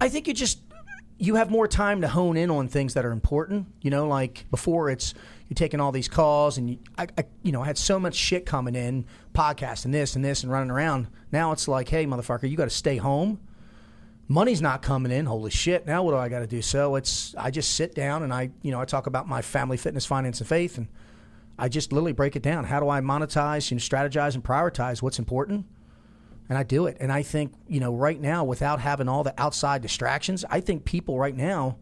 I think you have more time to hone in on things that are important. You know, like before you're taking all these calls and I had so much shit coming in, podcasting this and running around. Now it's like, hey, motherfucker, you got to stay home. Money's not coming in. Holy shit. Now what do I got to do? So I just sit down and I talk about my family, fitness, finance, and faith. And I just literally break it down. How do I monetize, strategize and prioritize what's important? And I do it. And I think, right now, without having all the outside distractions, I think people right now,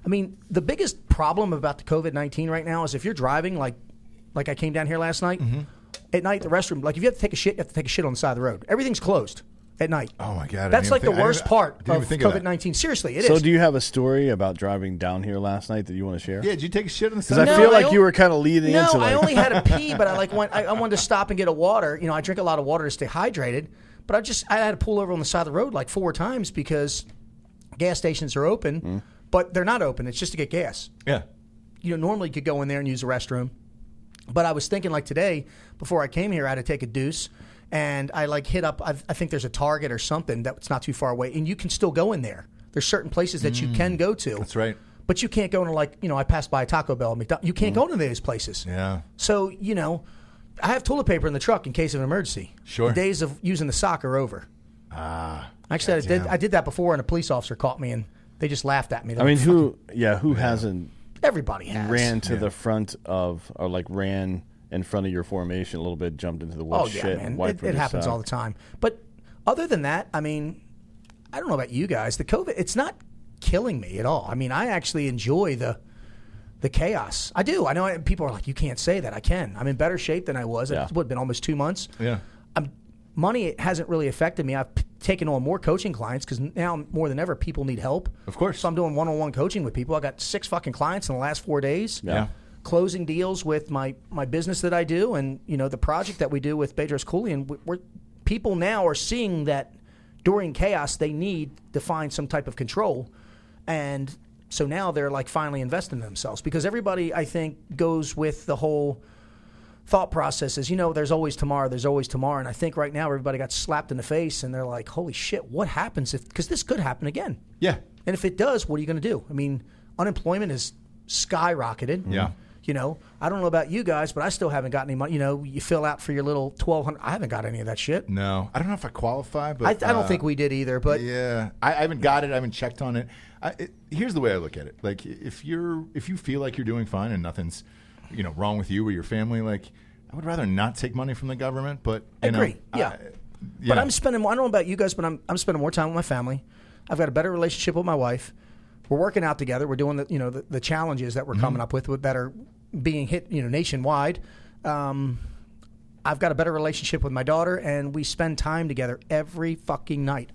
the biggest problem about the COVID-19 right now is if you're driving, like I came down here last night, at night, the restroom, like if you have to take a shit, you have to take a shit on the side of the road. Everything's closed at night. Oh, my God. That's like the worst part of COVID-19. Seriously, it is. So do you have a story about driving down here last night that you want to share? Yeah, did you take a shit on the side? Because I feel like you were kind of leading into I only had a pee, but I wanted to stop and get a water. I drink a lot of water to stay hydrated. But I had to pull over on the side of the road like 4 times because gas stations are open, but they're not open. It's just to get gas. Yeah. Normally you could go in there and use the restroom. But I was thinking like today, before I came here, I had to take a deuce. And I hit up, I think there's a Target or something that's not too far away. And you can still go in there. There's certain places that you can go to. That's right. But you can't go into I passed by a Taco Bell, McDonald's. You can't go into those places. Yeah. So, I have toilet paper in the truck in case of an emergency. Sure. The days of using the sock are over. Actually, I did that before, and a police officer caught me, and they just laughed at me. Who hasn't? Everybody has. Ran to the front of, or ran in front of your formation a little bit, jumped into the woods. Man. It happens all the time. But other than that, I don't know about you guys. The COVID, it's not killing me at all. I actually enjoy the chaos. I do. I know people are like, you can't say that. I can. I'm in better shape than I was. Yeah. It's been almost 2 months. Yeah. Money hasn't really affected me. I've taken on more coaching clients because now more than ever people need help. Of course. So I'm doing one-on-one coaching with people. I got 6 fucking clients in the last 4 days. Yeah. Closing deals with my business that I do and the project that we do with Bedros Cooley. And people now are seeing that during chaos they need to find some type of control. And so now they're finally investing in themselves because everybody, I think, goes with the whole thought process is, there's always tomorrow. And I think right now everybody got slapped in the face and they're like, holy shit, what happens because this could happen again. Yeah. And if it does, what are you going to do? Unemployment is skyrocketed. Yeah. I don't know about you guys, but I still haven't got any money. You fill out for your little $1,200. I haven't got any of that shit. No. I don't know if I qualify, but I don't think we did either. But yeah, I haven't got it. I haven't checked on it. Here's the way I look at it. If you feel like you're doing fine and nothing's wrong with you or your family, I would rather not take money from the government. But I agree. Yeah. But I'm spending more. I don't know about you guys, but I'm spending more time with my family. I've got a better relationship with my wife. We're working out together. We're doing the challenges that we're coming up with that are being hit nationwide. I've got a better relationship with my daughter, and we spend time together every fucking night.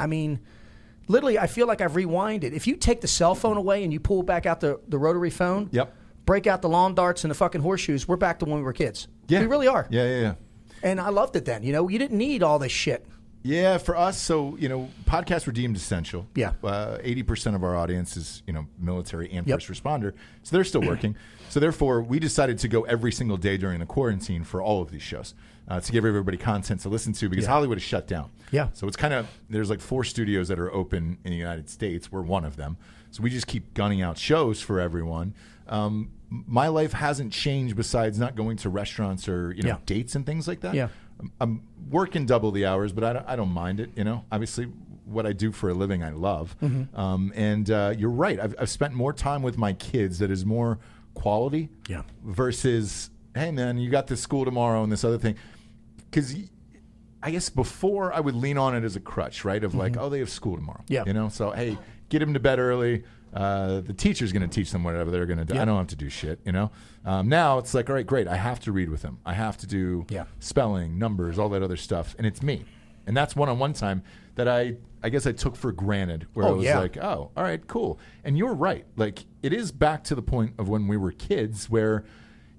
Literally, I feel like I've rewinded. If you take the cell phone away and you pull back out the rotary phone, break out the lawn darts and the fucking horseshoes, we're back to when we were kids. Yeah. We really are. Yeah. And I loved it then. You didn't need all this shit. Yeah, for us, so, podcasts were deemed essential. Yeah. 80% of our audience is, military and first responder. So they're still working. So therefore, we decided to go every single day during the quarantine for all of these shows to give everybody content to listen to because Hollywood is shut down. Yeah. So it's there's 4 studios that are open in the United States. We're one of them. So we just keep gunning out shows for everyone. My life hasn't changed besides not going to restaurants or, dates and things like that. Yeah. I'm working double the hours, but I don't mind it. Obviously, what I do for a living, I love. And you're right. I've spent more time with my kids that is more quality. Yeah. Versus, hey man, you got this school tomorrow and this other thing. Because I guess before I would lean on it as a crutch, right? Of oh, they have school tomorrow. Yeah. So hey, get them to bed early. The teacher's going to teach them whatever they're going to do. Yeah. I don't have to do shit, Now it's all right, great. I have to read with them. I have to do spelling, numbers, all that other stuff. And it's me. And that's one-on-one time that I guess I took for granted where I was oh, all right, cool. And you're right. It is back to the point of when we were kids where,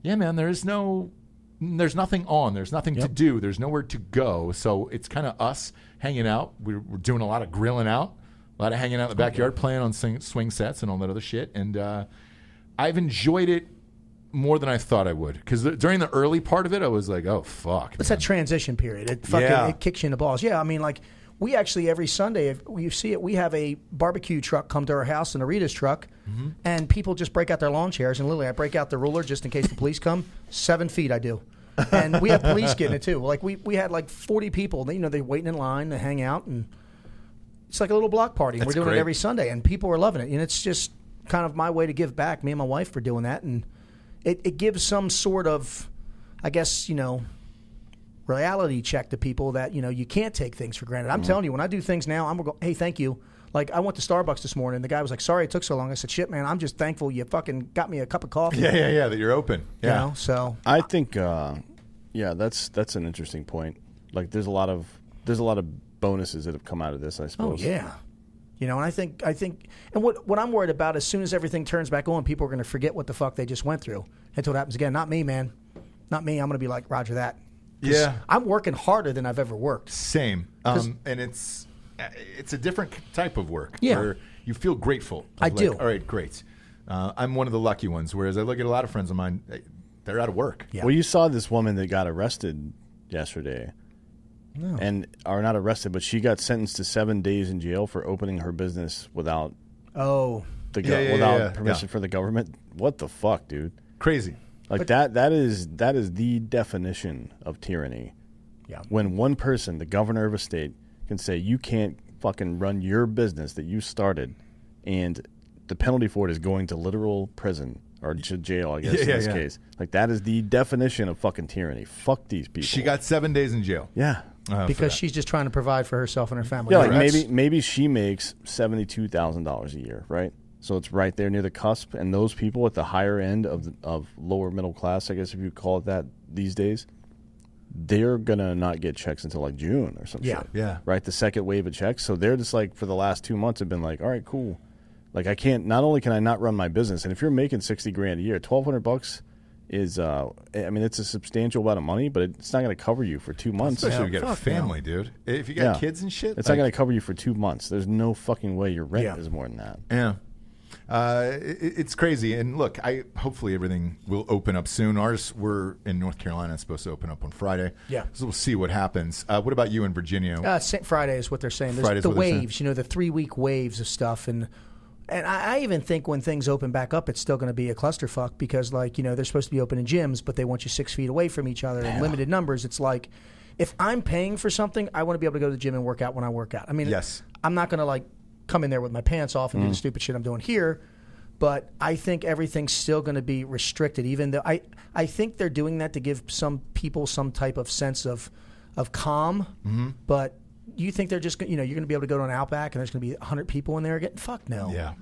yeah, man, there's nothing on. There's nothing to do. There's nowhere to go. So it's kind of us hanging out. We're doing a lot of grilling out. A lot of hanging out in the backyard, playing on swing sets and all that other shit. And I've enjoyed it more than I thought I would. Because during the early part of it, I was like, oh, fuck. It's that transition period. It kicks you in the balls. Yeah, we actually every Sunday, if you see it, we have a barbecue truck come to our house, and a Rita's truck, and people just break out their lawn chairs, and literally I break out the ruler just in case the police come. 7 feet I do. And we have police getting it too. Like we had like 40 people. They're waiting in line to hang out, and it's like a little block party. And we're doing it every Sunday, and people are loving it. And it's just kind of my way to give back. Me and my wife for doing that, and it gives some sort of, I guess, reality check to people that you can't take things for granted. I'm telling you, when I do things now, I'm gonna go, hey, thank you. Like, I went to Starbucks this morning. The guy was like, sorry it took so long. I said, shit, man, I'm just thankful you fucking got me a cup of coffee. Yeah, that you're open. Yeah. So I think, that's an interesting point. Like, there's a lot of bonuses that have come out of this, I suppose. Oh, yeah. And I think, and what I'm worried about, as soon as everything turns back on, people are going to forget what the fuck they just went through until it happens again. Not me, man. Not me. I'm going to be like, Roger that. Yeah. I'm working harder than I've ever worked. Same. And it's a different type of work. Yeah. Where you feel grateful. I do. All right, great. I'm one of the lucky ones, whereas I look at a lot of friends of mine, they're out of work. Yeah. Well, you saw this woman that got arrested yesterday. No. Or not arrested, but she got sentenced to 7 days in jail for opening her business without permission for the government. What the fuck, dude? Crazy. Like, that is the definition of tyranny. Yeah. When one person, the governor of a state, can say you can't fucking run your business that you started, and the penalty for it is going to literal prison or jail, I guess, in this case. Like, that is the definition of fucking tyranny. Fuck these people. She got 7 days in jail. Yeah. Because she's just trying to provide for herself and her family. Yeah, like maybe she makes $72,000 a year, right? So it's right there near the cusp, and those people at the higher end of lower middle class, I guess if you call it that these days, they're gonna not get checks until like June or some shit. Yeah. Right, the second wave of checks. So they're just like, for the last 2 months have been like, all right, cool. Like, I can't. Not only can I not run my business, and if you're making $60,000 a year, $1,200 is, it's a substantial amount of money, but it's not going to cover you for 2 months. Especially if you got a family, dude. If you got kids and shit, it's not going to cover you for 2 months. There's no fucking way your rent is more than that. Yeah. It's crazy. And look, hopefully everything will open up soon. Ours, we're in North Carolina. It's supposed to open up on Friday. Yeah. So we'll see what happens. What about you in Virginia? Friday is what they're saying. There's the waves, the 3-week waves of stuff. And I even think when things open back up, it's still going to be a clusterfuck because, they're supposed to be open in gyms, but they want you 6 feet away from each other in limited numbers. It's like, if I'm paying for something, I want to be able to go to the gym and work out when I work out. I mean, I'm not going to, come in there with my pants off and do the stupid shit I'm doing here, but I think everything's still going to be restricted, even though I think they're doing that to give some people some type of sense of calm, but you think they're just, you're going to be able to go to an Outback and there's going to be 100 people in there again? Fuck no. Yeah.